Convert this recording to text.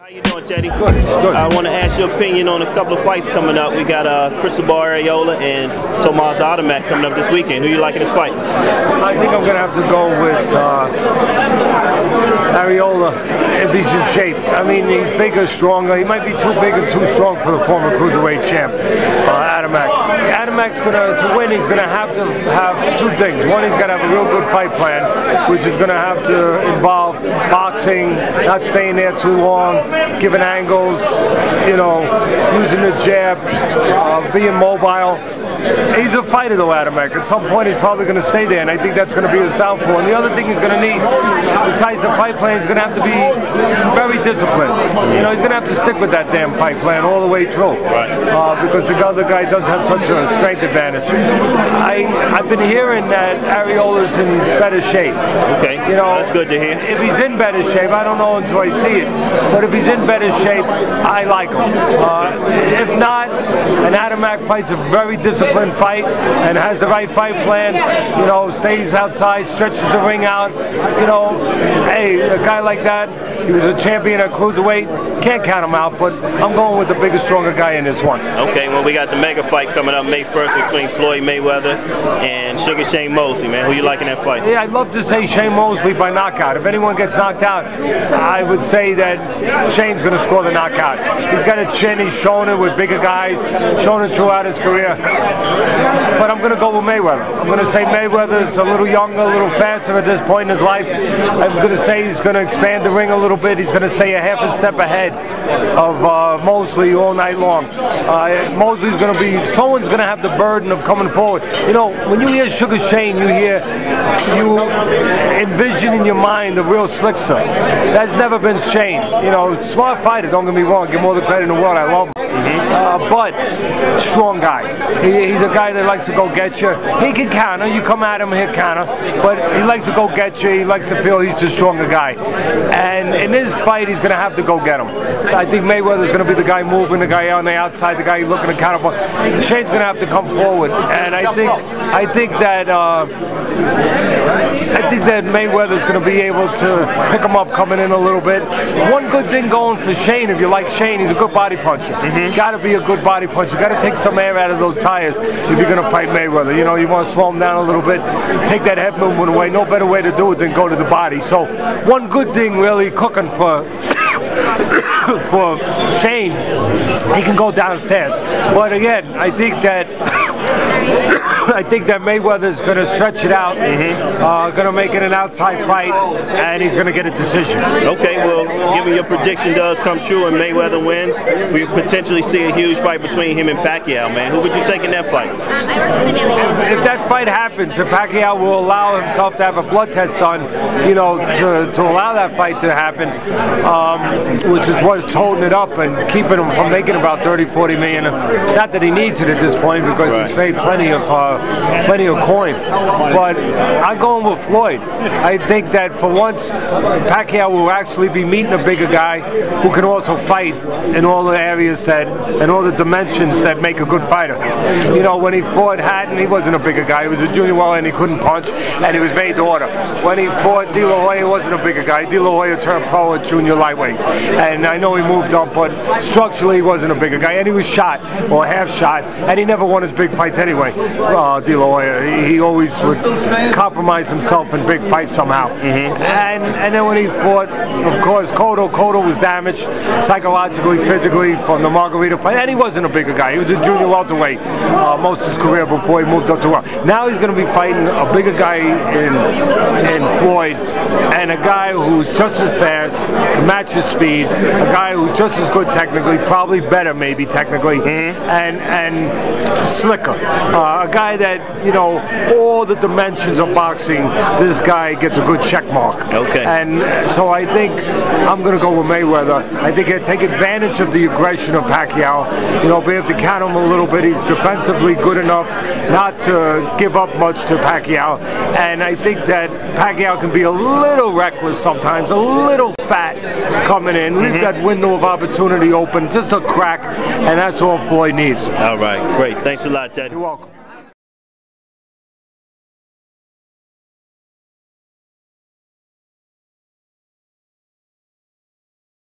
How you doing, Teddy? Good. Good. I want to ask your opinion on a couple of fights coming up. We got Arreola and Tomasz Adamek coming up this weekend. Who you like in this fight? I think I'm going to have to go with Arreola if he's in shape. I mean, he's bigger, stronger. He might be too big and too strong for the former cruiserweight champ, Adamek. Adamek's to win, he's going to have two things. One, he's got to have a real good fight plan, which is going to have to involve boxing, not staying there too long, giving angles, using the jab, being mobile. He's a fighter though, Adamek. At some point he's probably going to stay there, and I think that's going to be his downfall. And the other thing he's going to need, besides the fight plan, he's going to have to be very disciplined. He's going to have to stick with that damn fight plan all the way through. Right. Because the other guy does have such a strength advantage. I've been hearing that Arreola's in better shape. Okay, that's good to hear. If he's in better shape, I don't know until I see it, but if he's in better shape, I like him. If not, an Adamek fights a very disciplined fight and has the right fight plan, stays outside, stretches the ring out, hey, a guy like that, he was a champion at cruiserweight, can't count him out, but I'm going with the bigger, stronger guy in this one. Okay, well, we got the mega fight coming up May 1st between Floyd Mayweather and Shane Mosley, man. Who you like in that fight? Yeah, I'd love to say Shane Mosley by knockout. If anyone gets knocked out, I would say that Shane's going to score the knockout. He's got a chin, he's shown it with bigger guys, shown it throughout his career. But I'm going to go with Mayweather. I'm going to say Mayweather's a little younger, a little faster at this point in his life. I'm going to say he's going to expand the ring a little bit. He's going to stay a half a step ahead of Mosley all night long. Mosley's going to be, someone's going to have the burden of coming forward. When you hear Sugar Shane, you envision in your mind the real slickster. That's never been Shane. Smart fighter, don't get me wrong, give him all the credit in the world, I love him. But strong guy. He's a guy that likes to go get you. He can counter. You come at him, he'll counter. But he likes to go get you. He likes to feel he's the stronger guy. And in this fight, he's going to have to go get him. I think Mayweather's going to be the guy moving, the guy on the outside, the guy looking to counter. Shane's going to have to come forward. And I think that Mayweather's going to be able to pick him up coming in a little bit. One good thing going for Shane, if you like Shane, he's a good body puncher. Got to be a good body puncher. Got to take some air out of those tires if you're going to fight Mayweather. You want to slow him down a little bit, take that head movement away. No better way to do it than go to the body. So one good thing really cooking for Shane, he can go downstairs. But again, I think that Mayweather's going to stretch it out, going to make it an outside fight, and he's going to get a decision. Okay, well, given your prediction does come true and Mayweather wins, we potentially see a huge fight between him and Pacquiao, man. Who would you take in that fight? If that fight happens, if Pacquiao will allow himself to have a blood test done, to allow that fight to happen, which is what's holding it up and keeping him from making about 30-40 million. Not that he needs it at this point because he's made plenty of coin, but I'm going with Floyd. I think that for once Pacquiao will actually be meeting a bigger guy who can also fight in all the areas and all the dimensions that make a good fighter. When he fought Hatton, he wasn't a bigger guy. He was a junior welter and he couldn't punch, and he was made to order. When he fought De La Hoya, he wasn't a bigger guy. De La Hoya turned pro at junior lightweight, and I know he moved up, but structurally he wasn't a bigger guy, and he was shot or half shot, and he never won his big fights anyway. De La Hoya, he always would compromise himself in big fights somehow. And then when he fought, of course, Cotto was damaged psychologically, physically from the Margarita fight, and he wasn't a bigger guy. He was a junior welterweight most of his career before he moved up to welter. Now he's going to be fighting a bigger guy in Floyd, and a guy who's just as fast, can match his speed, a guy who's just as good technically, probably better maybe technically, and slicker. A guy that, all the dimensions of boxing, this guy gets a good check mark. Okay. And so I think I'm going to go with Mayweather. I think he'll take advantage of the aggression of Pacquiao. Be able to counter him a little bit. He's defensively good enough not to give up much to Pacquiao. And I think that Pacquiao can be a little reckless sometimes, a little fat coming in, leave that window of opportunity open, just a crack, and that's all Floyd needs. All right, great. Thanks a lot, Ted. You're welcome.